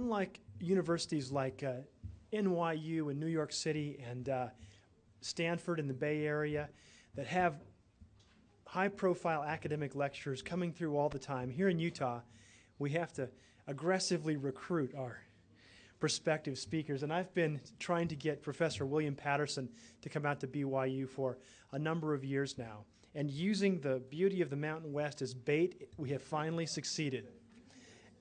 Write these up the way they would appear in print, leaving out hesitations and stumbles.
unlike universities like NYU in New York City and Stanford in the Bay Area that have high-profile academic lecturers coming through all the time, here in Utah, we have to aggressively recruit our prospective speakers. And I've been trying to get Professor William Paterson to come out to BYU for a number of years now. And using the beauty of the Mountain West as bait, we have finally succeeded.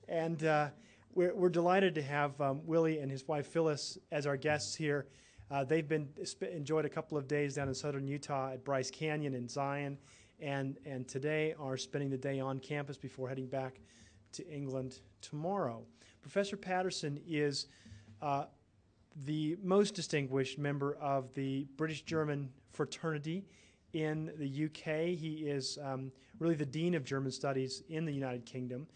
And we're delighted to have Willie and his wife Phyllis as our guests here. They've enjoyed a couple of days down in southern Utah at Bryce Canyon and Zion, and today are spending the day on campus before heading back to England tomorrow. Professor Paterson is the most distinguished member of the British-German fraternity in the UK. He is really the Dean of German Studies in the United Kingdom.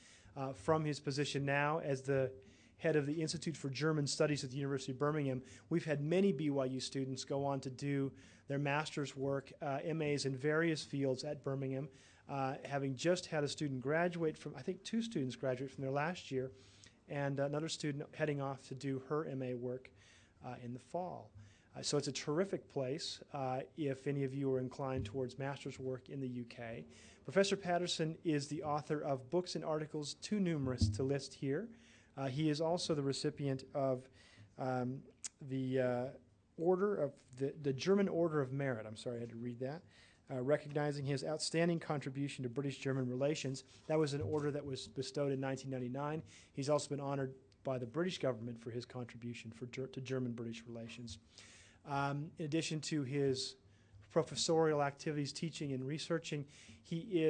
From his position now as the head of the Institute for German Studies at the University of Birmingham, we've had many BYU students go on to do their master's work, MAs in various fields at Birmingham, having just had a student graduate from, I think 2 students graduate from there last year, and another student heading off to do her MA work in the fall. So it's a terrific place if any of you are inclined towards master's work in the UK. Professor Paterson is the author of books and articles too numerous to list here. He is also the recipient of the German Order of Merit. I'm sorry, I had to read that. Recognizing his outstanding contribution to British-German relations. That was an order that was bestowed in 1999. He's also been honored by the British government for his contribution to German-British relations. In addition to his professorial activities, teaching and researching, he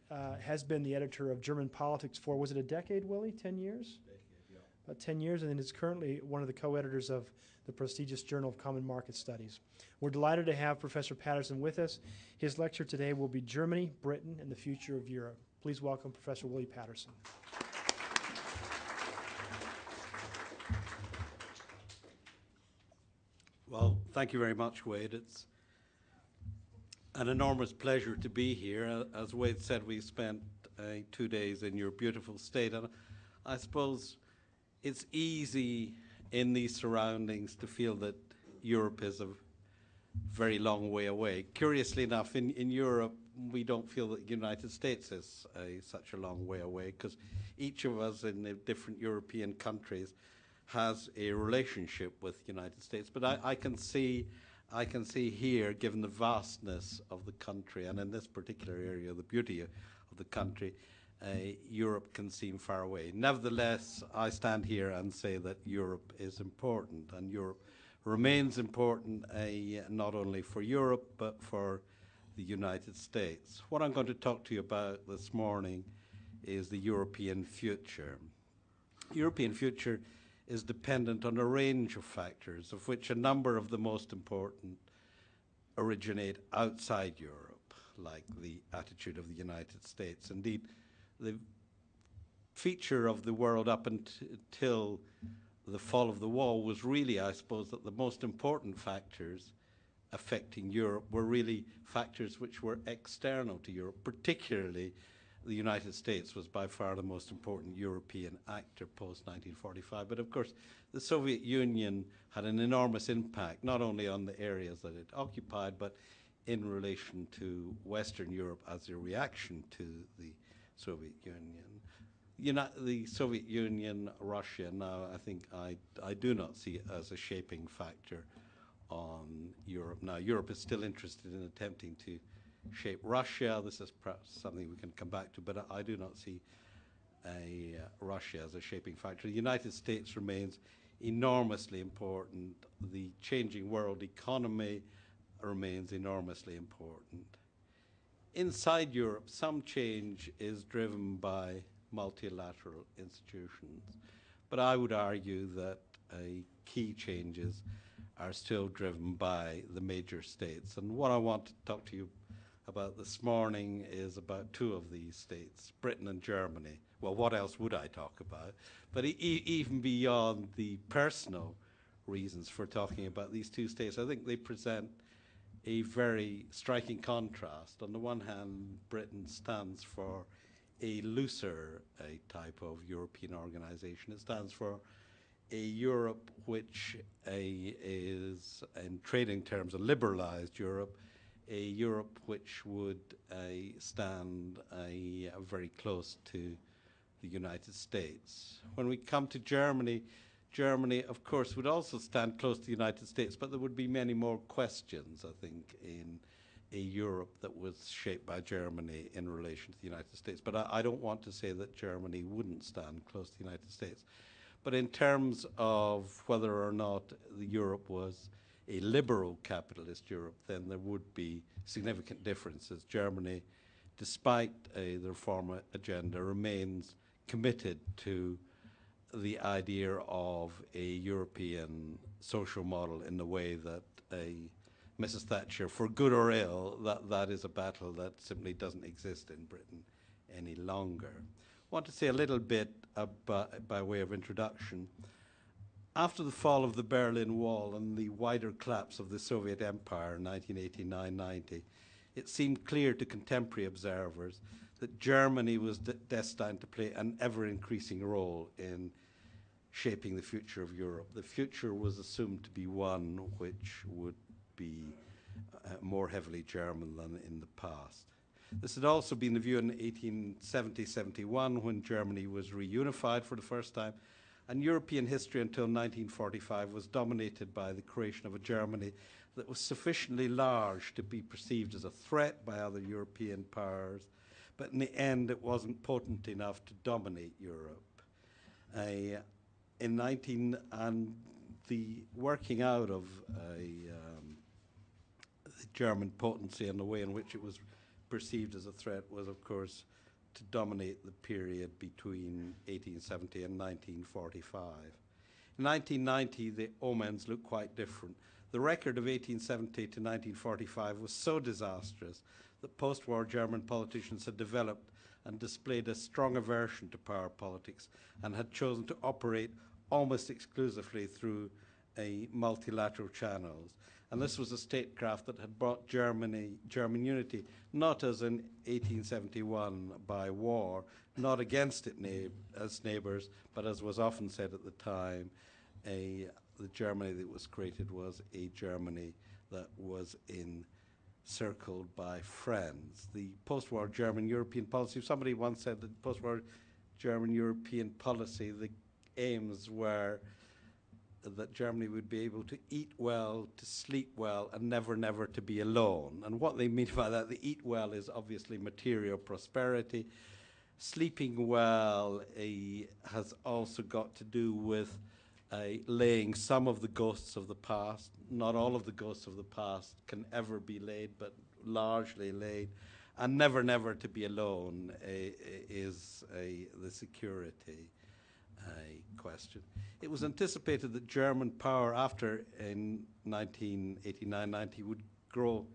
has been the editor of German Politics for, was it a decade, Willie? 10 years? Yeah. About 10 years, and then is currently one of the co-editors of the prestigious Journal of Common Market Studies. We're delighted to have Professor Paterson with us. His lecture today will be Germany, Britain, and the Future of Europe. Please welcome Professor Willie Paterson. Well, thank you very much, Wade. It's an enormous pleasure to be here. As Wade said, we spent 2 days in your beautiful state, and I suppose it's easy in these surroundings to feel that Europe is a very long way away. Curiously enough, in Europe, we don't feel that the United States is such a long way away, because each of us in the different European countries has a relationship with the United States. But I can see here, given the vastness of the country, and in this particular area, the beauty of the country, Europe can seem far away. Nevertheless, I stand here and say that Europe is important, and Europe remains important not only for Europe, but for the United States. What I'm going to talk to you about this morning is the European future. European future is dependent on a range of factors, of which a number of the most important originate outside Europe, like the attitude of the United States. Indeed, the feature of the world up until the fall of the wall was really, I suppose, that the most important factors affecting Europe were really factors which were external to Europe. Particularly, the United States was by far the most important European actor post-1945. But of course, the Soviet Union had an enormous impact, not only on the areas that it occupied, but in relation to Western Europe as a reaction to the Soviet Union. The Soviet Union, Russia, now I think I do not see it as a shaping factor on Europe. Now, Europe is still interested in attempting to shape Russia. This is perhaps something we can come back to, but I do not see Russia as a shaping factor. The United States remains enormously important. The changing world economy remains enormously important. Inside Europe, some change is driven by multilateral institutions, but I would argue that key changes are still driven by the major states. And what I want to talk to you about this morning is about 2 of these states, Britain and Germany. Well, what else would I talk about? But even beyond the personal reasons for talking about these 2 states, I think they present a very striking contrast. On the one hand, Britain stands for a looser type of European organization. It stands for a Europe which is, in trading terms, a liberalized Europe, a Europe which would stand very close to the United States. When we come to Germany, Germany, of course, would also stand close to the United States, but there would be many more questions, I think, in a Europe that was shaped by Germany in relation to the United States. But I don't want to say that Germany wouldn't stand close to the United States. But in terms of whether or not Europe was a liberal capitalist Europe, then there would be significant differences. Germany, despite the reform agenda, remains committed to the idea of a European social model in the way that Mrs. Thatcher, for good or ill, that is a battle that simply doesn't exist in Britain any longer. I want to say a little bit about, by way of introduction. After the fall of the Berlin Wall and the wider collapse of the Soviet Empire in 1989-90, it seemed clear to contemporary observers that Germany was destined to play an ever-increasing role in shaping the future of Europe. The future was assumed to be one which would be more heavily German than in the past. This had also been the view in 1870-71 when Germany was reunified for the first time, and European history until 1945 was dominated by the creation of a Germany that was sufficiently large to be perceived as a threat by other European powers, but in the end it wasn't potent enough to dominate Europe. The working out of the German potency and the way in which it was perceived as a threat was, of course, to dominate the period between 1870 and 1945. In 1990, the omens looked quite different. The record of 1870 to 1945 was so disastrous that post-war German politicians had developed and displayed a strong aversion to power politics and had chosen to operate almost exclusively through multilateral channels. And this was a statecraft that had brought German unity, not as in 1871 by war, not against it as neighbours, but as was often said at the time, the Germany that was created was a Germany that was encircled by friends. The post-war German European policy, somebody once said that post-war German European policy, the aims were that Germany would be able to eat well, to sleep well, and never, never to be alone. And what they mean by that, the eat well is obviously material prosperity. Sleeping well has also got to do with laying some of the ghosts of the past. Not all of the ghosts of the past can ever be laid, but largely laid. And never, never to be alone is the security question. It was anticipated that German power after in 1989-90 would grow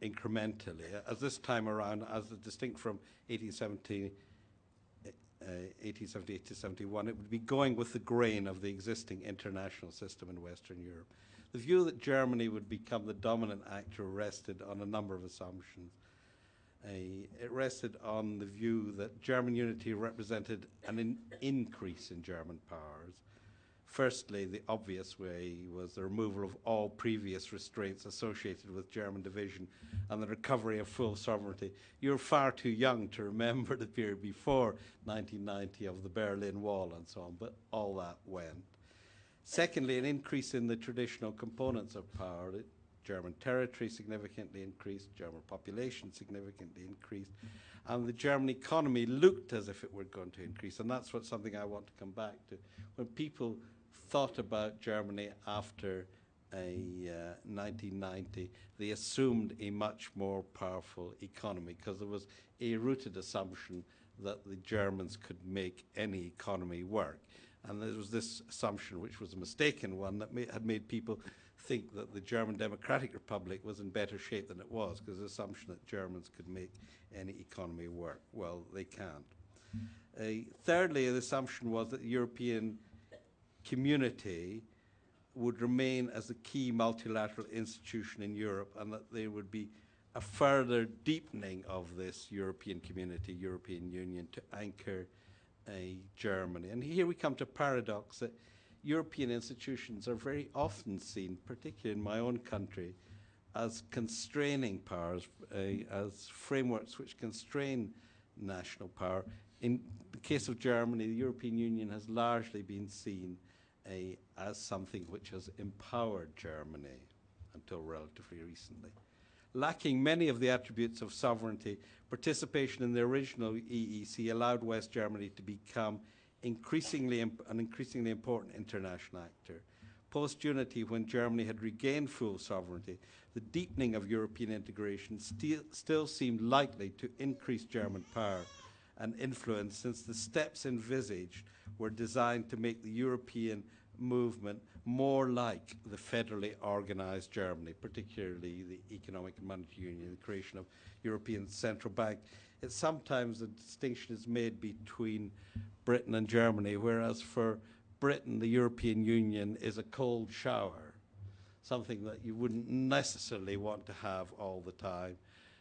incrementally. As this time around, as distinct from 1878 to 71, it would be going with the grain of the existing international system in Western Europe. The view that Germany would become the dominant actor rested on a number of assumptions. It rested on the view that German unity represented an increase in German powers. Firstly, the obvious way was the removal of all previous restraints associated with German division and the recovery of full sovereignty. You're far too young to remember the period before 1990 of the Berlin Wall and so on, but all that went. Secondly, an increase in the traditional components of power. German territory significantly increased, German population significantly increased, and the German economy looked as if it were going to increase, and that's something I want to come back to. When people thought about Germany after 1990, they assumed a much more powerful economy because there was a rooted assumption that the Germans could make any economy work. And there was this assumption, which was a mistaken one, that had made people think that the German Democratic Republic was in better shape than it was, because the assumption that Germans could make any economy work. Well, they can't. Thirdly, the assumption was that the European community would remain as a key multilateral institution in Europe, and that there would be a further deepening of this European community, European Union, to anchor Germany. And here we come to a paradox that European institutions are very often seen, particularly in my own country, as constraining powers, as frameworks which constrain national power. In the case of Germany, the European Union has largely been seen as something which has empowered Germany until relatively recently. Lacking many of the attributes of sovereignty, participation in the original EEC allowed West Germany to become an increasingly important international actor. Post-unity, when Germany had regained full sovereignty, the deepening of European integration still seemed likely to increase German power and influence, since the steps envisaged were designed to make the European movement more like the federally organized Germany, particularly the economic and monetary union, the creation of European Central Bank. It's sometimes a distinction is made between Britain and Germany, whereas for Britain, the European Union is a cold shower, something that you wouldn't necessarily want to have all the time.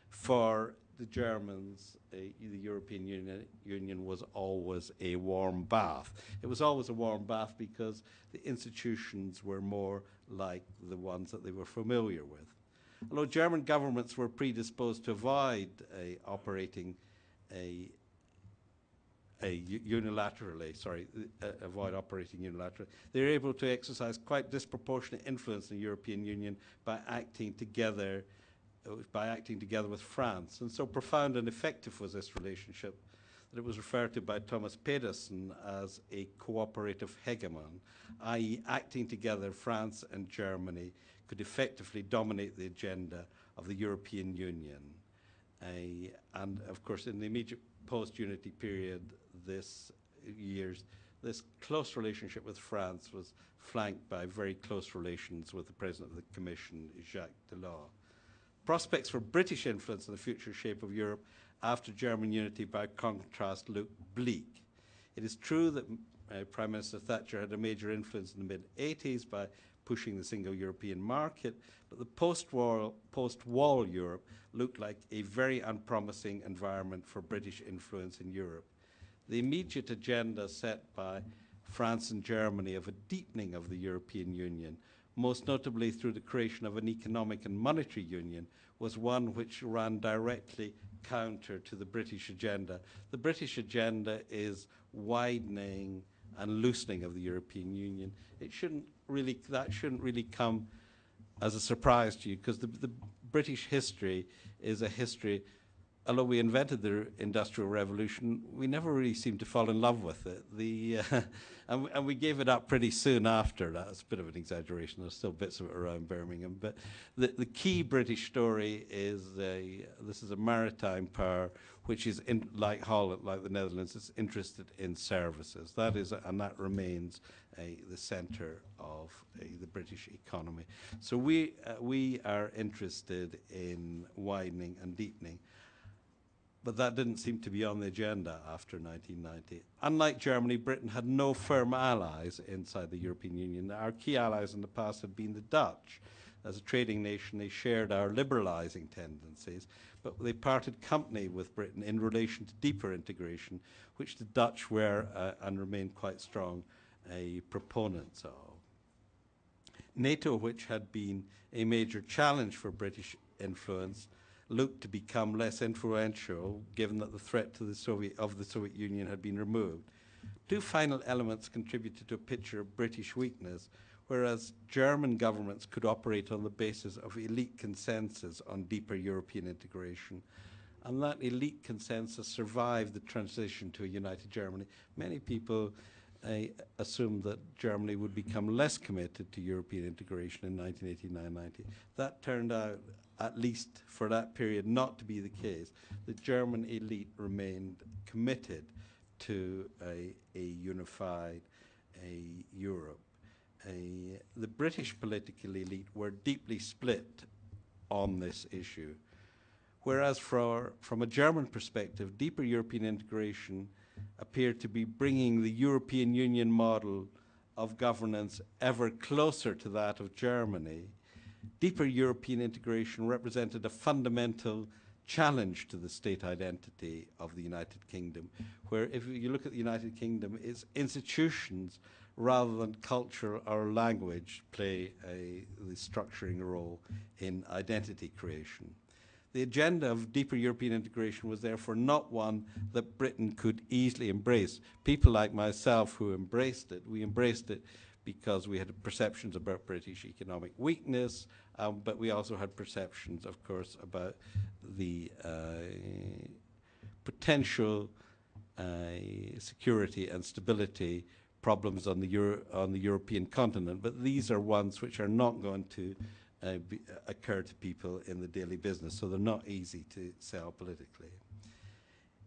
For the Germans, the European Union was always a warm bath. It was always a warm bath because the institutions were more like the ones that they were familiar with. Although German governments were predisposed to avoid operating unilaterally, they were able to exercise quite disproportionate influence in the European Union by acting together with France. And so profound and effective was this relationship that it was referred to by Thomas Pedersen as a cooperative hegemon, i.e. acting together, France and Germany could effectively dominate the agenda of the European Union. And of course, in the immediate post-unity period, this close relationship with France was flanked by very close relations with the President of the Commission, Jacques Delors. Prospects for British influence in the future shape of Europe after German unity, by contrast, looked bleak. It is true that Prime Minister Thatcher had a major influence in the mid-80s by pushing the single European market, but the post-wall Europe looked like a very unpromising environment for British influence in Europe. The immediate agenda set by France and Germany of a deepening of the European Union, most notably through the creation of an economic and monetary union, was one which ran directly counter to the British agenda. The British agenda is widening and loosening of the European Union. That shouldn't really come as a surprise to you, because the British history is a history. Although we invented the Industrial Revolution, we never really seemed to fall in love with it. And we gave it up pretty soon after. That's a bit of an exaggeration. There's still bits of it around Birmingham. But the key British story is this is a maritime power which is, like Holland, like the Netherlands, is interested in services. And that remains the centre of the British economy. So we are interested in widening and deepening. But that didn't seem to be on the agenda after 1990. Unlike Germany, Britain had no firm allies inside the European Union. Our key allies in the past had been the Dutch. As a trading nation, they shared our liberalising tendencies, but they parted company with Britain in relation to deeper integration, which the Dutch were and remain quite strong proponents of. NATO, which had been a major challenge for British influence, looked to become less influential, given that the threat to the Soviet Union had been removed. Two final elements contributed to a picture of British weakness, whereas German governments could operate on the basis of elite consensus on deeper European integration. And that elite consensus survived the transition to a united Germany. Many people assumed that Germany would become less committed to European integration in 1989-90. That turned out, at least for that period, not to be the case. The German elite remained committed to a unified Europe. The British political elite were deeply split on this issue, whereas from a German perspective, deeper European integration appeared to be bringing the European Union model of governance ever closer to that of Germany, deeper European integration represented a fundamental challenge to the state identity of the United Kingdom, where if you look at the United Kingdom, its institutions rather than culture or language play the structuring role in identity creation. The agenda of deeper European integration was therefore not one that Britain could easily embrace. People like myself who embraced it, we embraced it because we had perceptions about British economic weakness, but we also had perceptions, of course, about the potential security and stability problems on the European continent. But these are ones which are not going to occur to people in the daily business, so they're not easy to sell politically.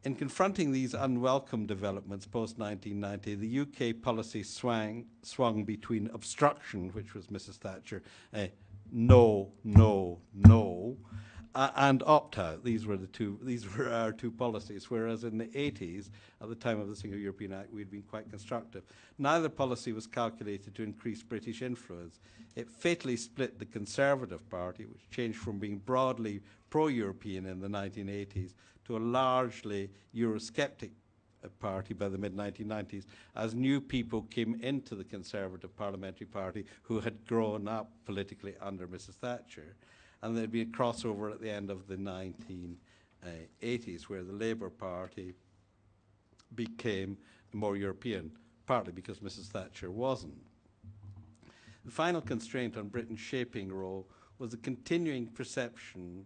In confronting these unwelcome developments post-1990, the UK policy swung between obstruction, which was Mrs. Thatcher, no, no, no, and opt-out. These were our two policies, whereas in the 80s, at the time of the Single European Act, we'd been quite constructive. Neither policy was calculated to increase British influence. It fatally split the Conservative Party, which changed from being broadly pro-European in the 1980s to a largely Eurosceptic party by the mid-1990s, as new people came into the Conservative Parliamentary Party who had grown up politically under Mrs. Thatcher. And there'd be a crossover at the end of the 1980s where the Labour Party became more European, partly because Mrs. Thatcher wasn't. The final constraint on Britain's shaping role was the continuing perception,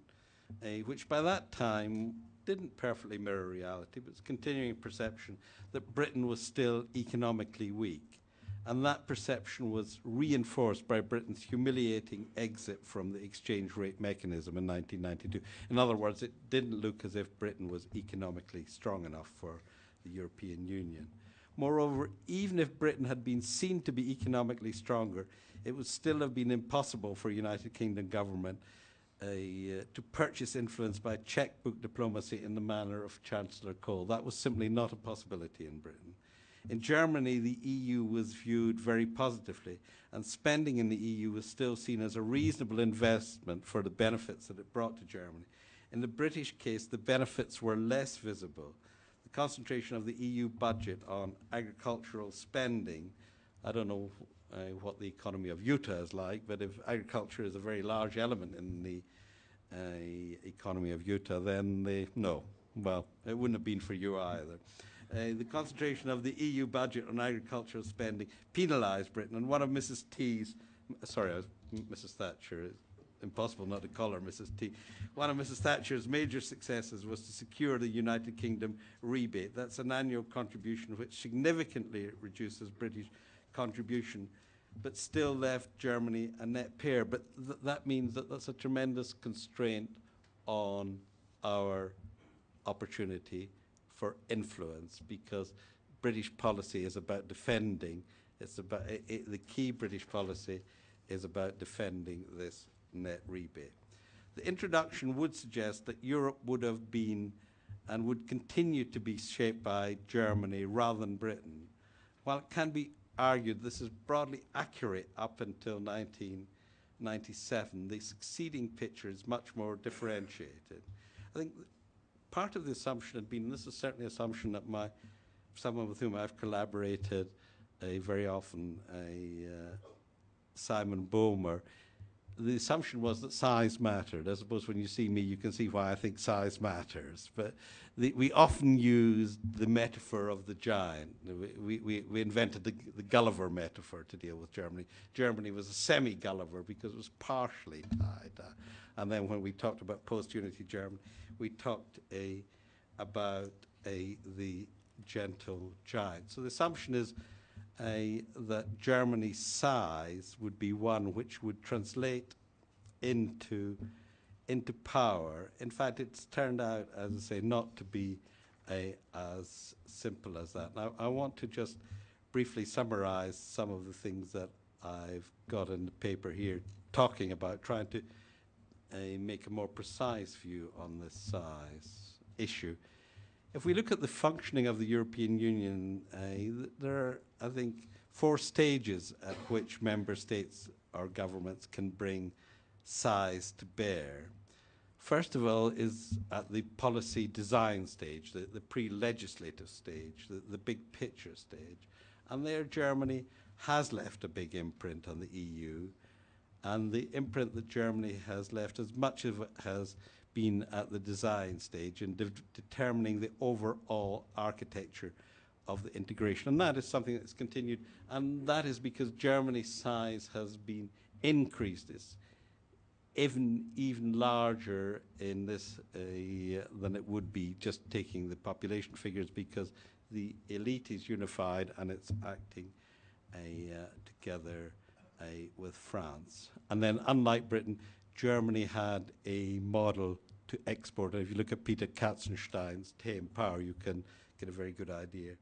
which by that time didn't perfectly mirror reality, but it's continuing perception that Britain was still economically weak. And that perception was reinforced by Britain's humiliating exit from the exchange rate mechanism in 1992. In other words, it didn't look as if Britain was economically strong enough for the European Union. Moreover, even if Britain had been seen to be economically stronger, it would still have been impossible for United Kingdom government to purchase influence by checkbook diplomacy in the manner of Chancellor Kohl. That was simply not a possibility in Britain. In Germany, the EU was viewed very positively, and spending in the EU was still seen as a reasonable investment for the benefits that it brought to Germany. In the British case, the benefits were less visible. The concentration of the EU budget on agricultural spending, I don't know what the economy of Utah is like, but if agriculture is a very large element in the economy of Utah, then no. Well, it wouldn't have been for you either. The concentration of the EU budget on agricultural spending penalised Britain, and one of Mrs. Thatcher, it's impossible not to call her Mrs. T. One of Mrs. Thatcher's major successes was to secure the United Kingdom rebate. That's an annual contribution which significantly reduces British contribution, but still left Germany a net payer. But that means that that's a tremendous constraint on our opportunity for influence, because British policy is about defending. It's about the key British policy is about defending this net rebate. The introduction would suggest that Europe would have been and would continue to be shaped by Germany rather than Britain. While it can be argued this is broadly accurate up until 1997, the succeeding picture is much more differentiated. I think part of the assumption had been, and this is certainly an assumption that someone with whom I've collaborated very often, Simon Boehmer, the assumption was that size mattered. I suppose when you see me, you can see why I think size matters. But we often use the metaphor of the giant. We invented the Gulliver metaphor to deal with Germany. Germany was a semi-Gulliver because it was partially tied. And then when we talked about post-unity Germany, we talked about the gentle giant. So the assumption is that Germany's size would be one which would translate into power. In fact, it's turned out, as I say, not to be as simple as that. Now, I want to just briefly summarize some of the things that I've got in the paper here, talking about trying to make a more precise view on this size issue. If we look at the functioning of the European Union, there are, I think, 4 stages at which member states or governments can bring size to bear. First of all is at the policy design stage, the pre-legislative stage, the big picture stage. And there Germany has left a big imprint on the EU. And the imprint that Germany has left, as much of it has been at the design stage in determining the overall architecture of the integration. And that is something that's continued. And that is because Germany's size has been increased. It's even larger in this than it would be just taking the population figures, because the elite is unified and it's acting together with France. And then, unlike Britain, Germany had a model to export. And if you look at Peter Katzenstein's Tame Power, you can get a very good idea.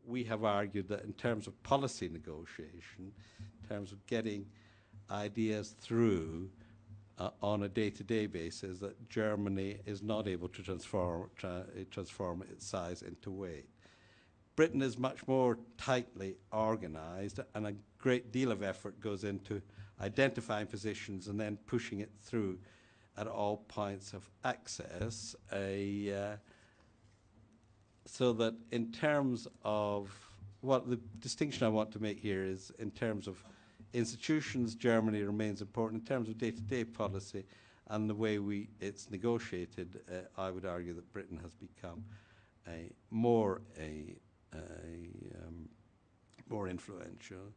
We have argued that in terms of policy negotiation, in terms of getting ideas through on a day-to-day basis, that Germany is not able to transform its size into weight. Britain is much more tightly organised, and a great deal of effort goes into identifying positions and then pushing it through at all points of access, so that in terms of what the distinction I want to make here is in terms of institutions, Germany remains important. In terms of day-to-day policy and the way it's negotiated, I would argue that Britain has become more influential.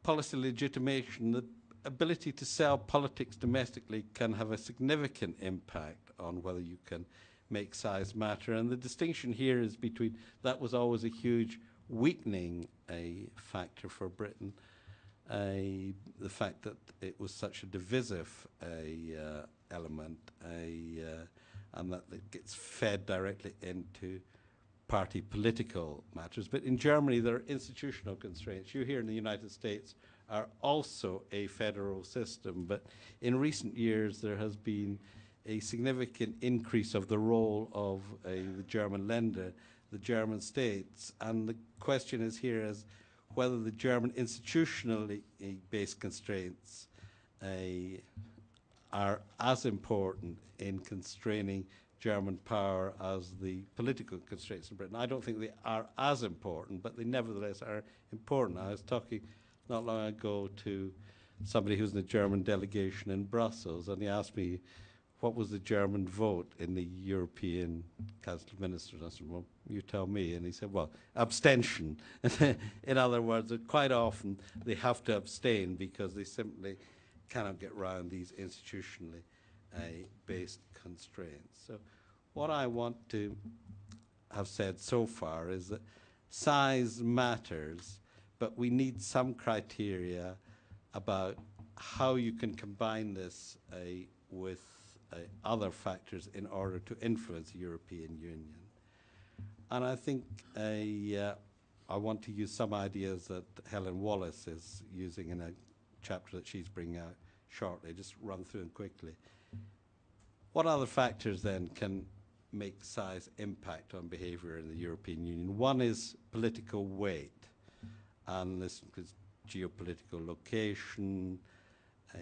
Policy legitimation, the ability to sell politics domestically can have a significant impact on whether you can make size matter. And the distinction here is between, that was always a huge weakening factor for Britain, the fact that it was such a divisive element, and that it gets fed directly into party political matters. But in Germany, there are institutional constraints. You here in the United States are also a federal system, but in recent years there has been a significant increase of the role of the German Länder, the German states, and the question is here as whether the German institutionally based constraints are as important in constraining German power as the political constraints in Britain. I don't think they are as important, but they nevertheless are important. I was talking not long ago to somebody who's in the German delegation in Brussels, and he asked me what was the German vote in the European Council of Ministers. I said, well, you tell me. And he said, well, abstention. In other words, quite often they have to abstain because they simply cannot get around these institutionally based constraints. So what I want to have said so far is that size matters, but we need some criteria about how you can combine this with other factors in order to influence the European Union. And I think I want to use some ideas that Helen Wallace is using in a chapter that she's bringing out shortly, just run through them quickly. What other factors then can make size impact on behavior in the European Union? One is political weight, and this is geopolitical location,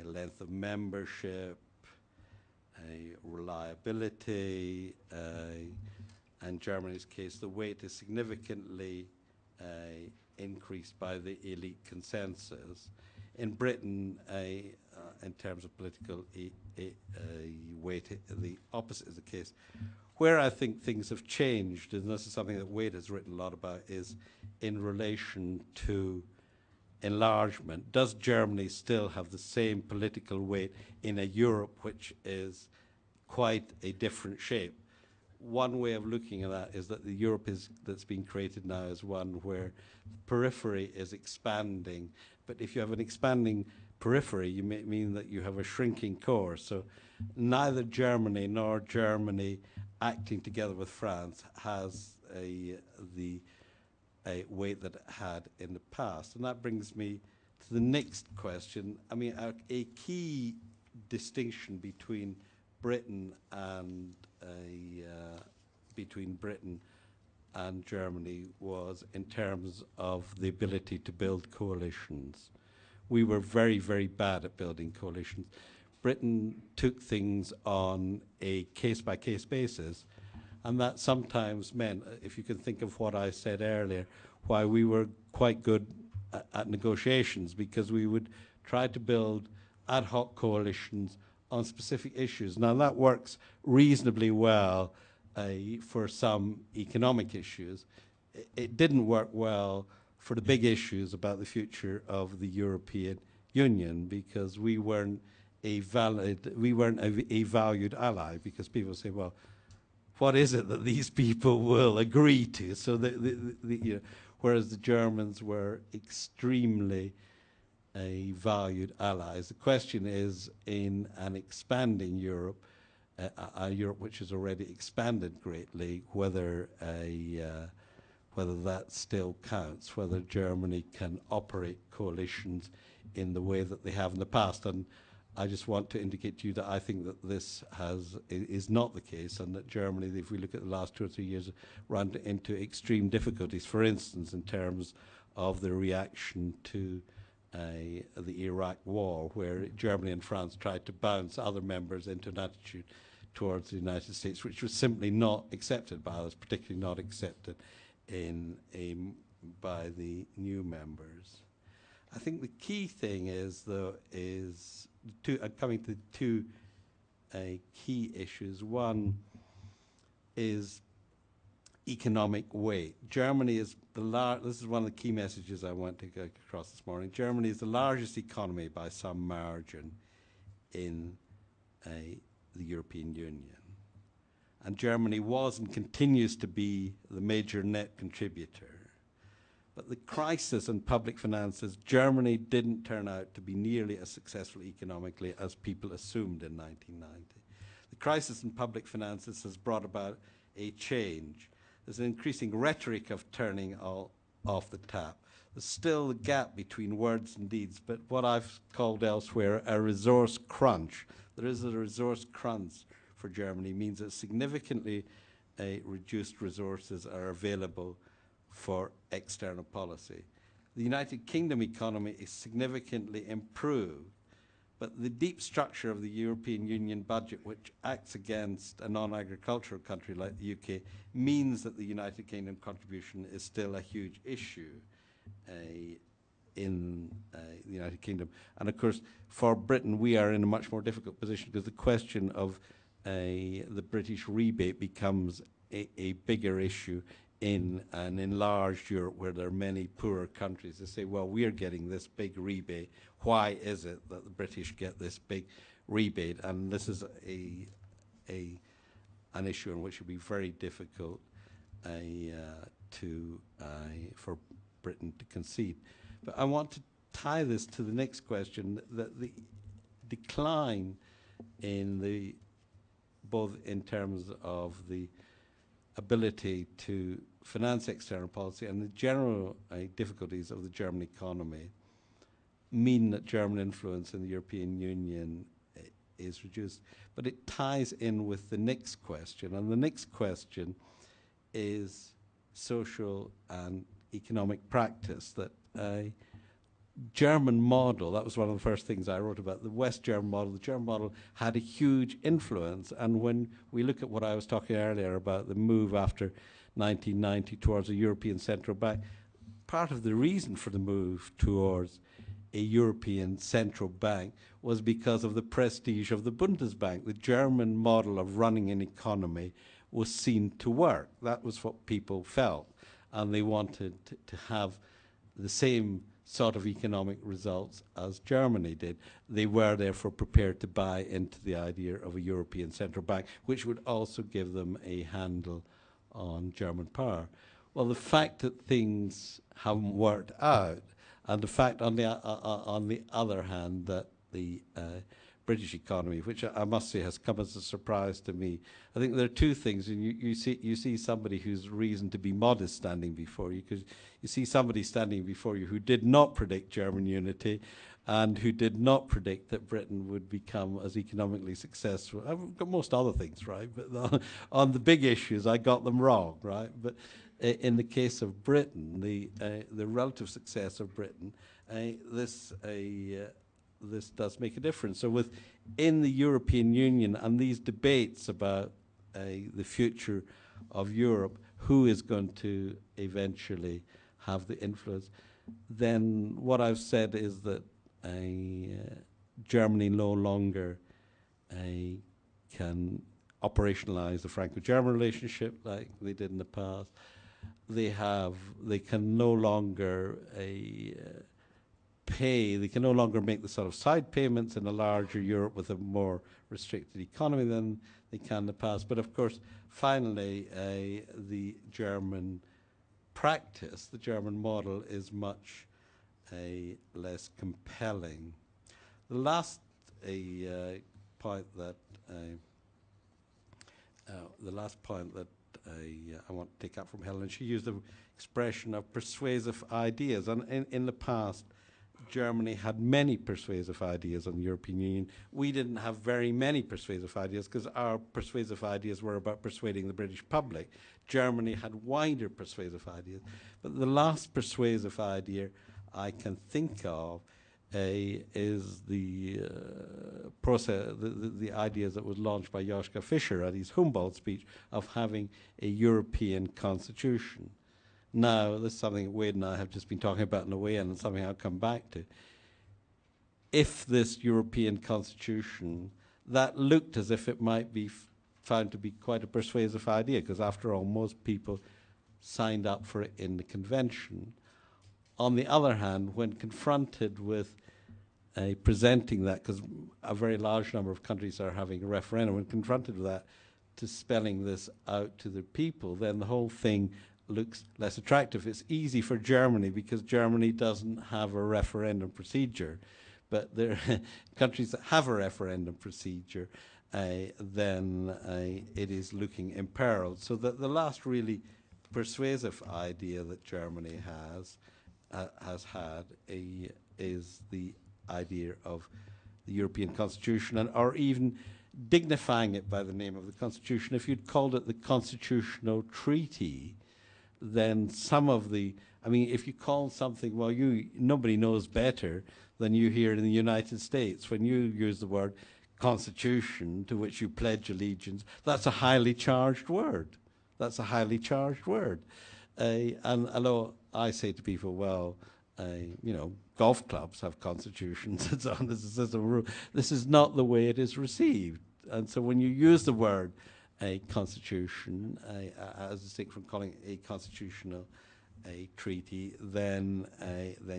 length of membership, reliability, and Germany's case, the weight is significantly increased by the elite consensus. In Britain, in terms of political weight, the opposite is the case. Where I think things have changed, and this is something that Wade has written a lot about, is in relation to enlargement. Does Germany still have the same political weight in a Europe which is quite a different shape? One way of looking at that is that the Europe that's being created now is one where the periphery is expanding. But if you have an expanding periphery, you may mean that you have a shrinking core. So neither Germany nor Germany acting together with France has the weight that it had in the past. And that brings me to the next question. I mean, a key distinction between Britain and Germany was in terms of the ability to build coalitions. we were very, very bad at building coalitions. Britain took things on a case-by-case basis, and that sometimes meant, if you can think of what I said earlier, why we were quite good at negotiations, because we would try to build ad hoc coalitions on specific issues. Now, that works reasonably well for some economic issues. It didn't work well for the big issues about the future of the European Union, because we weren't a valued ally, because people say, well, what is it that these people will agree to? So whereas the Germans were extremely valued allies. The question is, in an expanding Europe, a Europe which has already expanded greatly, whether that still counts, whether Germany can operate coalitions in the way that they have in the past. And I just want to indicate to you that I think that this is not the case, and that Germany, if we look at the last 2 or 3 years, ran into extreme difficulties, for instance, in terms of the reaction to the Iraq war, where Germany and France tried to bounce other members into an attitude towards the United States, which was simply not accepted by others, particularly not accepted by the new members. I think the key thing is, though, coming to two key issues. One is economic weight. Germany is this is one of the key messages I want to get across this morning. Germany is the largest economy by some margin in the European Union. And Germany was and continues to be the major net contributor. But the crisis in public finances, Germany didn't turn out to be nearly as successful economically as people assumed in 1990. The crisis in public finances has brought about a change. There's an increasing rhetoric of turning off the tap. There's still a gap between words and deeds, but what I've called elsewhere a resource crunch. There is a resource crunch for Germany, means that significantly reduced resources are available for external policy. The United Kingdom economy is significantly improved, but the deep structure of the European Union budget, which acts against a non-agricultural country like the UK, means that the United Kingdom contribution is still a huge issue in the United Kingdom. And of course, for Britain, we are in a much more difficult position, because the question of the British rebate becomes a bigger issue in an enlarged Europe where there are many poorer countries. They say, well, we are getting this big rebate. Why is it that the British get this big rebate? And this is an issue in which it would be very difficult for Britain to concede. But I want to tie this to the next question, that the decline in both in terms of the ability to finance external policy and the general difficulties of the German economy mean that German influence in the European Union is reduced. But it ties in with the next question, and the next question is social and economic practice. That German model, that was one of the first things I wrote about, the West German model. The German model had a huge influence, and when we look at what I was talking earlier about the move after 1990 towards a European central bank, part of the reason for the move towards a European central bank was because of the prestige of the Bundesbank. The German model of running an economy was seen to work. That was what people felt, and they wanted to have the same sort of economic results as Germany did. They were therefore prepared to buy into the idea of a European central bank, which would also give them a handle on German power. Well, the fact that things haven't worked out, and the fact on the other hand that the British economy, which I must say has come as a surprise to me. I think there are two things, and you see somebody who's reason to be modest standing before you, because you see somebody standing before you who did not predict German unity, and who did not predict that Britain would become as economically successful. I've got most other things right, but on the big issues I got them wrong, right? But in the case of Britain, the relative success of Britain, this this does make a difference. So within the European Union and these debates about the future of Europe, who is going to eventually have the influence, then what I've said is that Germany no longer can operationalize the Franco-German relationship like they did in the past. They can no longer they can no longer make the sort of side payments in a larger Europe with a more restricted economy than they can in the past. But of course, finally, the German practice, the German model, is much less compelling. The last point that I want to take up from Helen, she used the expression of persuasive ideas, and in the past, Germany had many persuasive ideas on the European Union. We didn't have very many persuasive ideas because our persuasive ideas were about persuading the British public. Germany had wider persuasive ideas. But the last persuasive idea I can think of is the ideas that was launched by Joschka Fischer at his Humboldt speech of having a European constitution. Now, this is something Wade and I have just been talking about in a way, and it's something I'll come back to. If this European constitution, that looked as if it might be found to be quite a persuasive idea, because after all, most people signed up for it in the convention. On the other hand, when confronted with presenting that, because a very large number of countries are having a referendum, when confronted with that, to spelling this out to the people, then the whole thing looks less attractive. It's easy for Germany because Germany doesn't have a referendum procedure, but there are countries that have a referendum procedure, then it is looking imperiled. So that the last really persuasive idea that Germany has had is the idea of the European Constitution, and or even dignifying it by the name of the Constitution. If you'd called it the Constitutional Treaty, then some of the, I mean, if you call something, well, nobody knows better than you here in the United States. When you use the word Constitution, to which you pledge allegiance, that's a highly charged word. That's a highly charged word. And although I say to people, well, golf clubs have constitutions and so on, this is a rule. This is not the way it is received. And so when you use the word a constitution, as distinct from calling it a constitutional treaty, then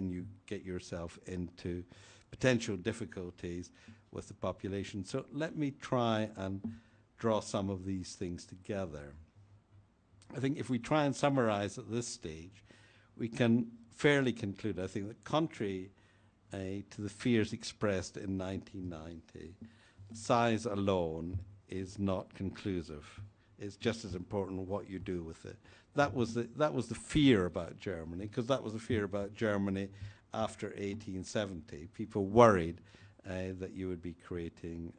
you get yourself into potential difficulties with the population. So let me try and draw some of these things together. I think if we try and summarize at this stage, we can fairly conclude, I think, that contrary to the fears expressed in 1990, size alone is not conclusive. It's just as important what you do with it. That was the fear about Germany, because that was the fear about Germany after 1870. People worried that you would be creating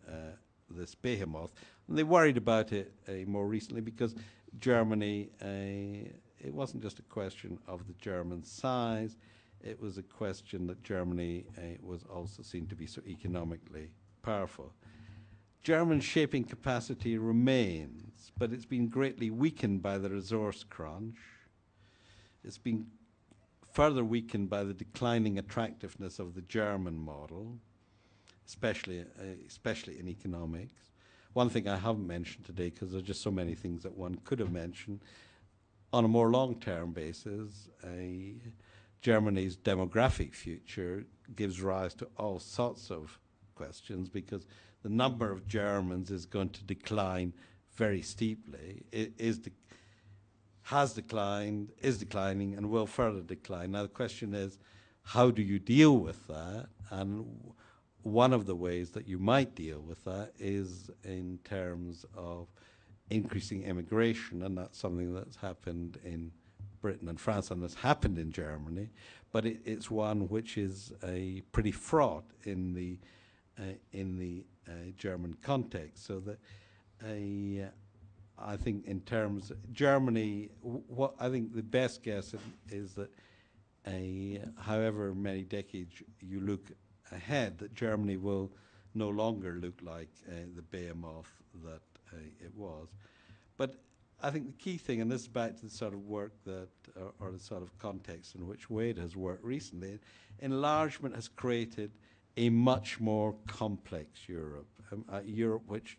this behemoth. And they worried about it more recently because Germany, it wasn't just a question of the German size, it was a question that Germany was also seen to be so economically powerful. German shaping capacity remains, but it's been greatly weakened by the resource crunch. It's been further weakened by the declining attractiveness of the German model, especially in economics. One thing I haven't mentioned today, because there are just so many things that one could have mentioned, on a more long-term basis, Germany's demographic future gives rise to all sorts of questions, because the number of Germans is going to decline very steeply. It has declined, is declining, and will further decline. Now the question is, how do you deal with that? And one of the ways that you might deal with that is in terms of increasing immigration, and that's something that's happened in Britain and France and has happened in Germany, but it's one which is pretty fraught in the German context, so that I think in terms Germany, what I think the best guess is that however many decades you look ahead, that Germany will no longer look like the behemoth that it was. But I think the key thing, and this is back to the sort of work that, or the sort of context in which Wade has worked recently, enlargement has created a much more complex Europe, Europe which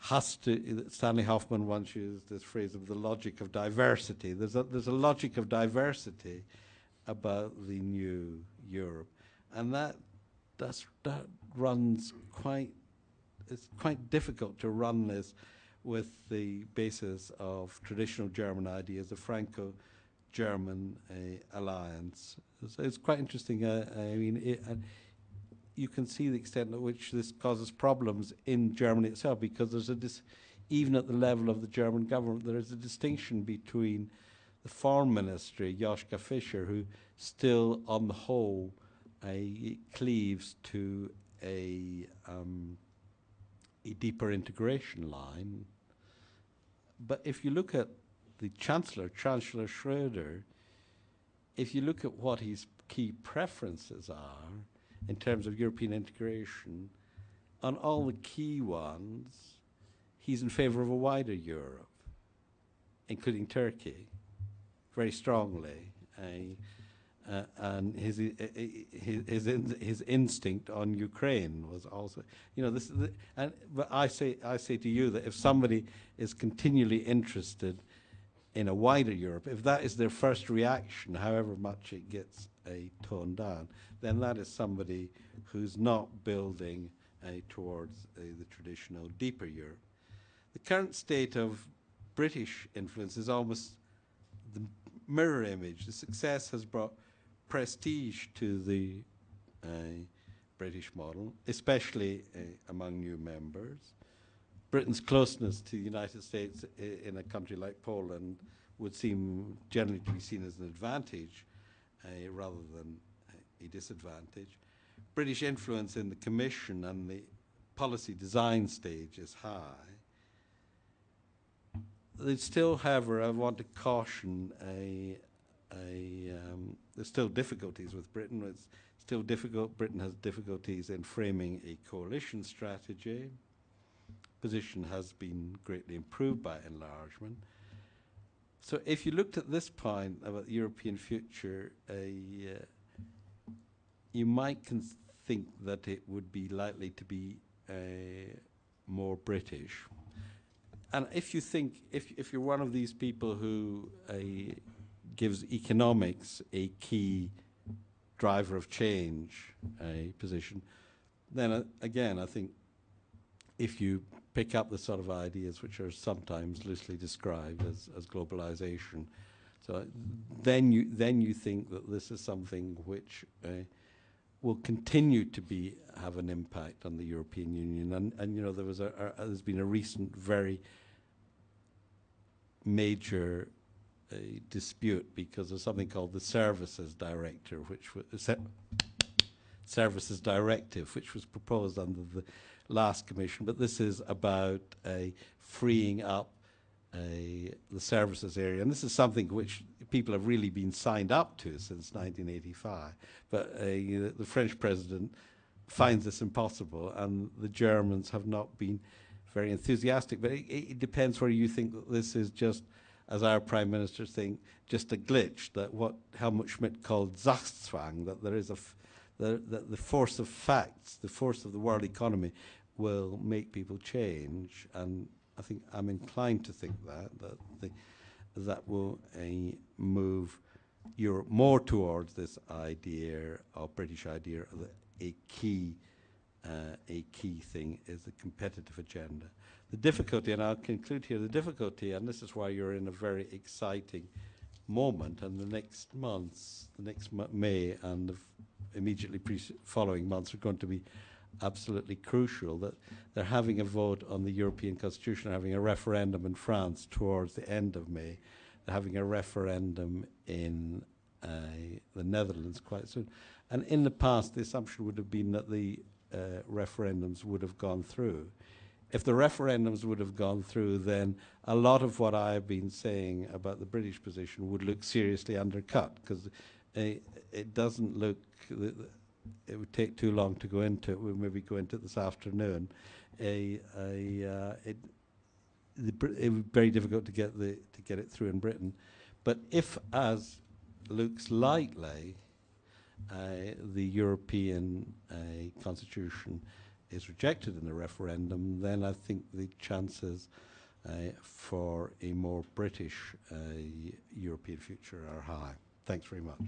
has to, Stanley Hoffman once used this phrase of the logic of diversity. There's a logic of diversity about the new Europe, and that runs quite, it's quite difficult to run this with the basis of traditional German ideas, the Franco-German alliance. So it's quite interesting. I mean, you can see the extent at which this causes problems in Germany itself, because there's even at the level of the German government, there is a distinction between the foreign ministry, Joschka Fischer, who still, on the whole, cleaves to a deeper integration line. But if you look at the Chancellor Schröder, if you look at what his key preferences are in terms of European integration, on all the key ones, he's in favor of a wider Europe, including Turkey, very strongly. And his instinct on Ukraine was also, you know, but I say to you that if somebody is continually interested in a wider Europe, if that is their first reaction, however much it gets toned down, then that is somebody who's not building towards the traditional deeper Europe. The current state of British influence is almost the mirror image. The success has brought prestige to the British model, especially among new members. Britain's closeness to the United States in a country like Poland would seem generally to be seen as an advantage rather than a disadvantage. British influence in the Commission and the policy design stage is high. There's still, however, I want to caution there's still difficulties with Britain. It's still difficult. Britain has difficulties in framing a coalition strategy. Position has been greatly improved by enlargement. So if you looked at this point about the European future, you might think that it would be likely to be more British. And if you think, if you're one of these people who gives economics a key driver of change position, then again, I think if you pick up the sort of ideas which are sometimes loosely described as globalization, so then you think that this is something which will continue to have an impact on the European Union. And you know, there's been a recent very major dispute because there's something called the Services Directive, which was Services Directive, which was proposed under the last Commission. But this is about freeing up the services area, and this is something which people have really been signed up to since 1985. But the French president finds this impossible, and the Germans have not been very enthusiastic. But it depends whether you think that this is just, as our prime minister think, just a glitch, that what Helmut Schmidt called Sachzwang, that there is that the force of facts, the force of the world economy will make people change. And I think I'm inclined to think that will move Europe more towards this idea, or British idea, that a key thing is the competitive agenda. The difficulty, and I'll conclude here, the difficulty, and this is why you're in a very exciting moment, and the next months, May and the immediately following months are going to be absolutely crucial, that they're having a vote on the European Constitution, having a referendum in France towards the end of May, they're having a referendum in the Netherlands quite soon. And in the past, the assumption would have been that the referendums would have gone through. if the referendums would have gone through, then a lot of what I've been saying about the British position would look seriously undercut, because it doesn't look, it would take too long to go into it. We'll maybe go into it this afternoon. It would be very difficult to get it through in Britain. But if, as looks likely, the European constitution is rejected in the referendum, then I think the chances for a more British European future are high. Thanks very much.